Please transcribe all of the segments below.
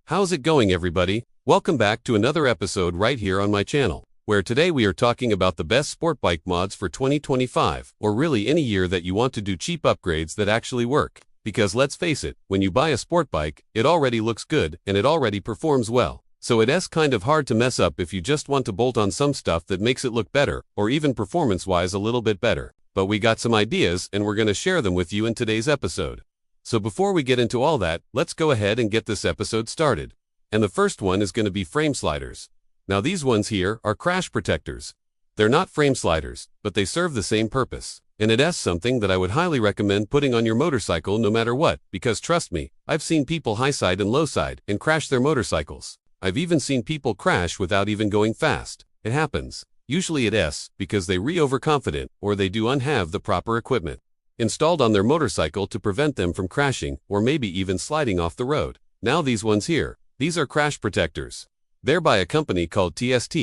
How's it going, everybody? Welcome back to another episode right here on my channel, where today we are talking about the best sport bike mods for 2025, or really any year that you want to do cheap upgrades that actually work. Because let's face it, when you buy a sport bike, it already looks good and it already performs well. So it's kind of hard to mess up if you just want to bolt on some stuff that makes it look better, or even performance-wise a little bit better. But we got some ideas and we're going to share them with you in today's episode. So before we get into all that, let's go ahead and get this episode started. And the first one is going to be frame sliders. Now these ones here are crash protectors. They're not frame sliders, but they serve the same purpose. And it's something that I would highly recommend putting on your motorcycle no matter what, because trust me, I've seen people high side and low side and crash their motorcycles. I've even seen people crash without even going fast. It happens. Usually it's because they overconfident or they don't have the proper equipment installed on their motorcycle to prevent them from crashing or maybe even sliding off the road. Now these ones here, these are crash protectors. They're by a company called TST.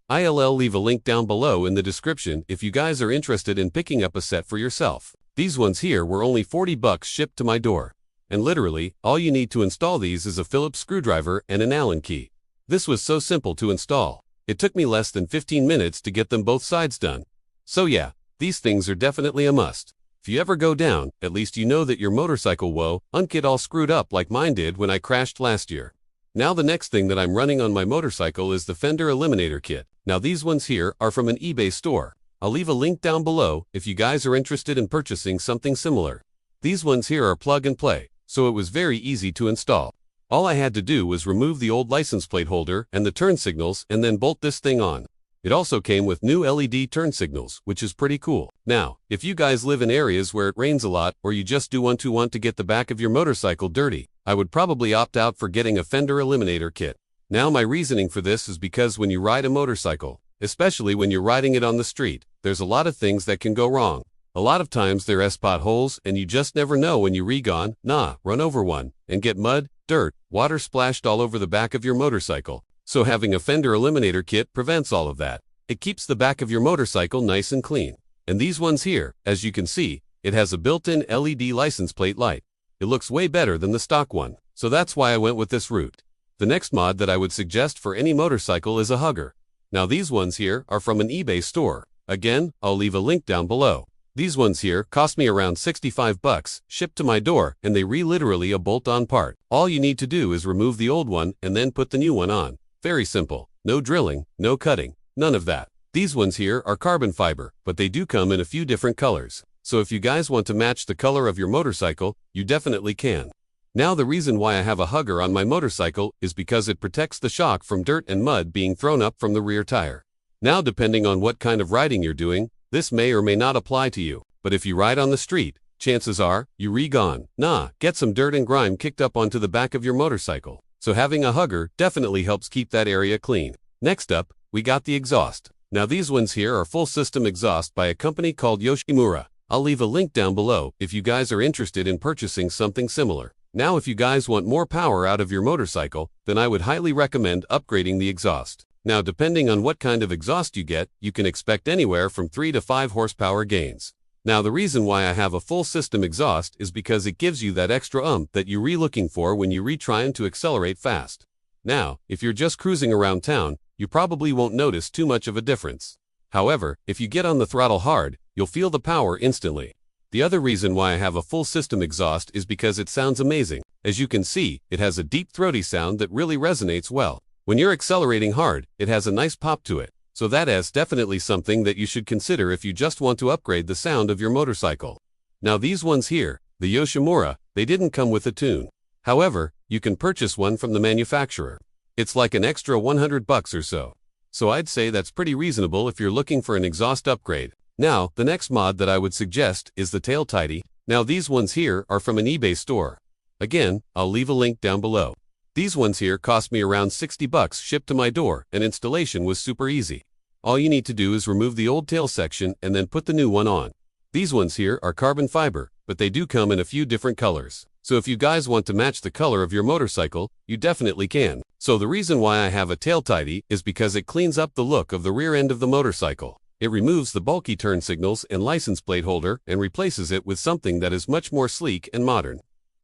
I'll leave a link down below in the description if you guys are interested in picking up a set for yourself. These ones here were only $40 shipped to my door. And literally, all you need to install these is a Phillips screwdriver and an Allen key. This was so simple to install. It took me less than 15 minutes to get them both sides done. So yeah, these things are definitely a must. If you ever go down, at least you know that your motorcycle won't get all screwed up like mine did when I crashed last year. Now the next thing that I'm running on my motorcycle is the fender eliminator kit. Now these ones here are from an eBay store. I'll leave a link down below if you guys are interested in purchasing something similar. These ones here are plug and play, so it was very easy to install. All I had to do was remove the old license plate holder and the turn signals and then bolt this thing on. It also came with new LED turn signals, which is pretty cool. Now, if you guys live in areas where it rains a lot or you just want to get the back of your motorcycle dirty, I would probably opt out for getting a fender eliminator kit. Now my reasoning for this is because when you ride a motorcycle, especially when you're riding it on the street, there's a lot of things that can go wrong. A lot of times there are potholes and you just never know when you run over one, and get mud, dirt, water splashed all over the back of your motorcycle. So having a fender eliminator kit prevents all of that. It keeps the back of your motorcycle nice and clean. And these ones here, as you can see, it has a built-in LED license plate light. It looks way better than the stock one, so that's why I went with this route. The next mod that I would suggest for any motorcycle is a hugger. Now these ones here are from an eBay store. Again, I'll leave a link down below. These ones here cost me around $65, shipped to my door, and they literally a bolt-on part. All you need to do is remove the old one and then put the new one on. Very simple. No drilling, no cutting, none of that. These ones here are carbon fiber, but they do come in a few different colors. So if you guys want to match the color of your motorcycle, you definitely can. Now the reason why I have a hugger on my motorcycle is because it protects the shock from dirt and mud being thrown up from the rear tire. Now depending on what kind of riding you're doing, this may or may not apply to you. But if you ride on the street, chances are, you get some dirt and grime kicked up onto the back of your motorcycle. So having a hugger definitely helps keep that area clean. Next up, we got the exhaust. Now these ones here are full system exhaust by a company called Yoshimura. I'll leave a link down below if you guys are interested in purchasing something similar. Now if you guys want more power out of your motorcycle, then I would highly recommend upgrading the exhaust. Now depending on what kind of exhaust you get, you can expect anywhere from 3 to 5 horsepower gains. Now the reason why I have a full system exhaust is because it gives you that extra that you're looking for when you're trying to accelerate fast. Now, if you're just cruising around town, you probably won't notice too much of a difference. However, if you get on the throttle hard, you'll feel the power instantly. The other reason why I have a full system exhaust is because it sounds amazing. As you can see, it has a deep throaty sound that really resonates well. When you're accelerating hard, it has a nice pop to it. So that is definitely something that you should consider if you just want to upgrade the sound of your motorcycle. Now these ones here, the Yoshimura, they didn't come with a tune. However, you can purchase one from the manufacturer. It's like an extra $100 or so. So I'd say that's pretty reasonable if you're looking for an exhaust upgrade. Now, the next mod that I would suggest is the tail tidy. Now these ones here are from an eBay store. Again, I'll leave a link down below. These ones here cost me around $60 shipped to my door, and installation was super easy. All you need to do is remove the old tail section and then put the new one on. These ones here are carbon fiber, but they do come in a few different colors. So if you guys want to match the color of your motorcycle, you definitely can. So the reason why I have a tail tidy is because it cleans up the look of the rear end of the motorcycle. It removes the bulky turn signals and license plate holder and replaces it with something that is much more sleek and modern.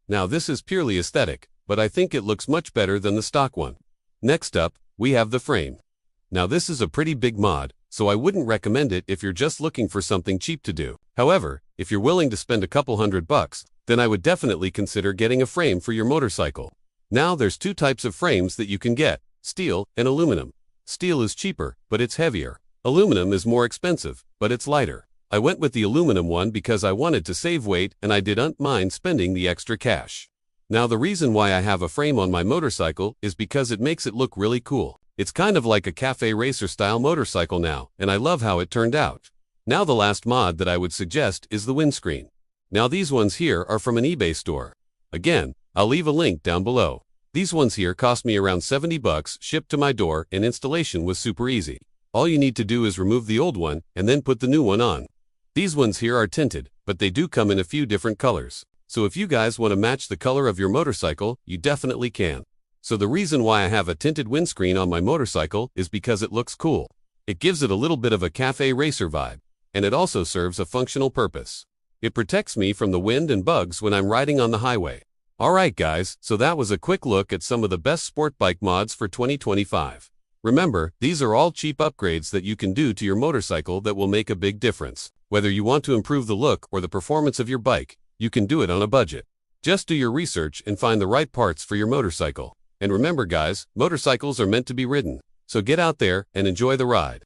Now this is purely aesthetic, but I think it looks much better than the stock one. Next up, we have the frame. Now this is a pretty big mod, so I wouldn't recommend it if you're just looking for something cheap to do. However, if you're willing to spend a couple $100, then I would definitely consider getting a frame for your motorcycle. Now there's two types of frames that you can get, steel and aluminum. Steel is cheaper, but it's heavier. Aluminum is more expensive, but it's lighter. I went with the aluminum one because I wanted to save weight and I didn't mind spending the extra cash. Now the reason why I have a frame on my motorcycle is because it makes it look really cool. It's kind of like a cafe racer style motorcycle now, and I love how it turned out. Now the last mod that I would suggest is the windscreen. Now these ones here are from an eBay store. Again, I'll leave a link down below. These ones here cost me around $70, shipped to my door, and installation was super easy. All you need to do is remove the old one and then put the new one on. These ones here are tinted, but they do come in a few different colors. So if you guys want to match the color of your motorcycle, you definitely can. So the reason why I have a tinted windscreen on my motorcycle is because it looks cool. It gives it a little bit of a cafe racer vibe, and it also serves a functional purpose. It protects me from the wind and bugs when I'm riding on the highway. Alright guys, so that was a quick look at some of the best sport bike mods for 2025. Remember, these are all cheap upgrades that you can do to your motorcycle that will make a big difference. Whether you want to improve the look or the performance of your bike, you can do it on a budget. Just do your research and find the right parts for your motorcycle. And remember guys, motorcycles are meant to be ridden, so get out there and enjoy the ride.